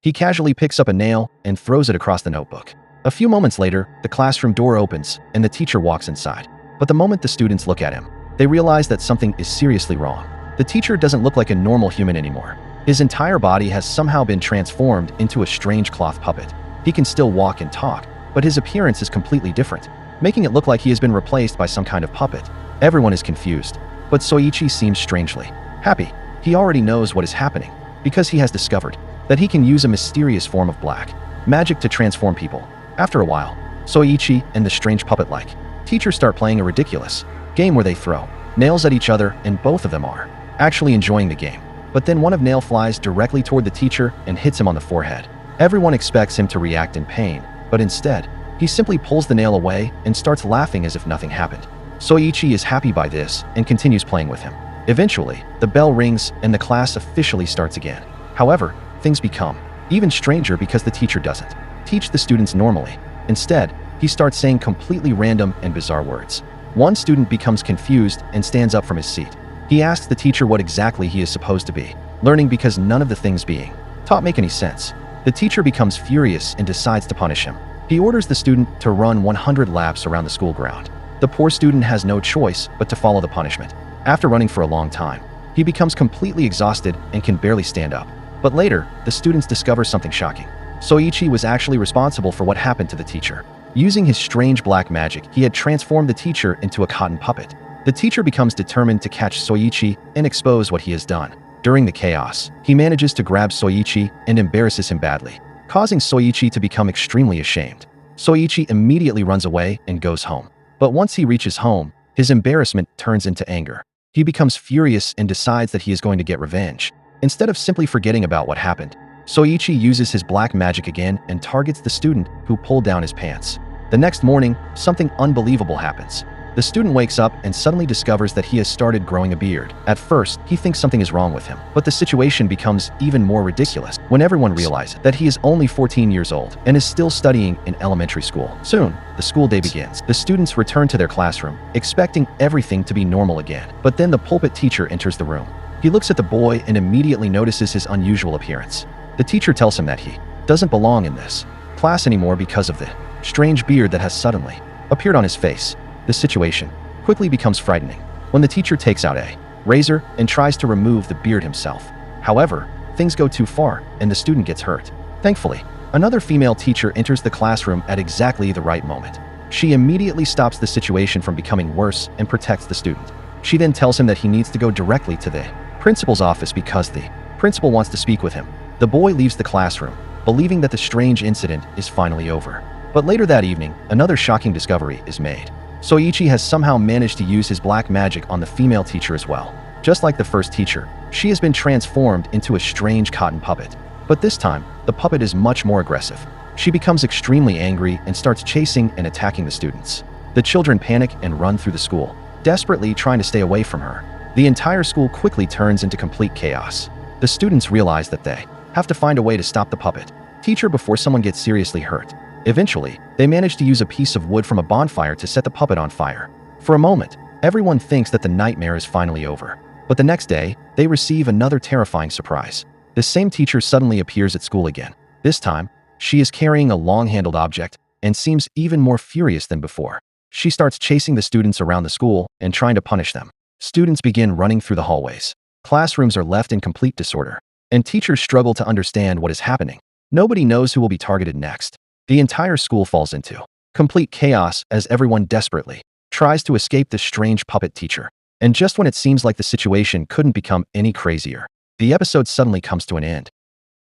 He casually picks up a nail and throws it across the notebook. A few moments later, the classroom door opens and the teacher walks inside. But the moment the students look at him, they realize that something is seriously wrong. The teacher doesn't look like a normal human anymore. His entire body has somehow been transformed into a strange cloth puppet. He can still walk and talk, but his appearance is completely different, making it look like he has been replaced by some kind of puppet. Everyone is confused, but Soichi seems strangely happy. He already knows what is happening, because he has discovered that he can use a mysterious form of black magic to transform people. After a while, Soichi and the strange puppet-like teacher start playing a ridiculous game where they throw nails at each other, and both of them are actually enjoying the game. But then one of nail flies directly toward the teacher and hits him on the forehead. Everyone expects him to react in pain, but instead, he simply pulls the nail away and starts laughing as if nothing happened. Soichi is happy by this and continues playing with him. Eventually, the bell rings and the class officially starts again. However, things become even stranger because the teacher doesn't teach the students normally. Instead, he starts saying completely random and bizarre words. One student becomes confused and stands up from his seat. He asks the teacher what exactly he is supposed to be learning because none of the things being taught make any sense. The teacher becomes furious and decides to punish him. He orders the student to run 100 laps around the school ground. The poor student has no choice but to follow the punishment. After running for a long time, he becomes completely exhausted and can barely stand up. But later, the students discover something shocking. Soichi was actually responsible for what happened to the teacher. Using his strange black magic, he had transformed the teacher into a cotton puppet. The teacher becomes determined to catch Soichi and expose what he has done. During the chaos, he manages to grab Soichi and embarrasses him badly, causing Soichi to become extremely ashamed. Soichi immediately runs away and goes home. But once he reaches home, his embarrassment turns into anger. He becomes furious and decides that he is going to get revenge. Instead of simply forgetting about what happened, Soichi uses his black magic again and targets the student who pulled down his pants. The next morning, something unbelievable happens. The student wakes up and suddenly discovers that he has started growing a beard. At first, he thinks something is wrong with him, but the situation becomes even more ridiculous when everyone realizes that he is only 14 years old and is still studying in elementary school. Soon, the school day begins. The students return to their classroom, expecting everything to be normal again. But then the pulpit teacher enters the room. He looks at the boy and immediately notices his unusual appearance. The teacher tells him that he doesn't belong in this class anymore because of the strange beard that has suddenly appeared on his face. The situation quickly becomes frightening when the teacher takes out a razor and tries to remove the beard himself. However, things go too far and the student gets hurt. Thankfully, another female teacher enters the classroom at exactly the right moment. She immediately stops the situation from becoming worse and protects the student. She then tells him that he needs to go directly to the principal's office because the principal wants to speak with him. The boy leaves the classroom, believing that the strange incident is finally over. But later that evening, another shocking discovery is made. Soichi has somehow managed to use his black magic on the female teacher as well. Just like the first teacher, she has been transformed into a strange cotton puppet. But this time, the puppet is much more aggressive. She becomes extremely angry and starts chasing and attacking the students. The children panic and run through the school, desperately trying to stay away from her. The entire school quickly turns into complete chaos. The students realize that they have to find a way to stop the puppet teacher before someone gets seriously hurt. Eventually, they manage to use a piece of wood from a bonfire to set the puppet on fire. For a moment, everyone thinks that the nightmare is finally over. But the next day, they receive another terrifying surprise. The same teacher suddenly appears at school again. This time, she is carrying a long-handled object and seems even more furious than before. She starts chasing the students around the school and trying to punish them. Students begin running through the hallways. Classrooms are left in complete disorder, and teachers struggle to understand what is happening. Nobody knows who will be targeted next. The entire school falls into complete chaos as everyone desperately tries to escape this strange puppet teacher. And just when it seems like the situation couldn't become any crazier, the episode suddenly comes to an end.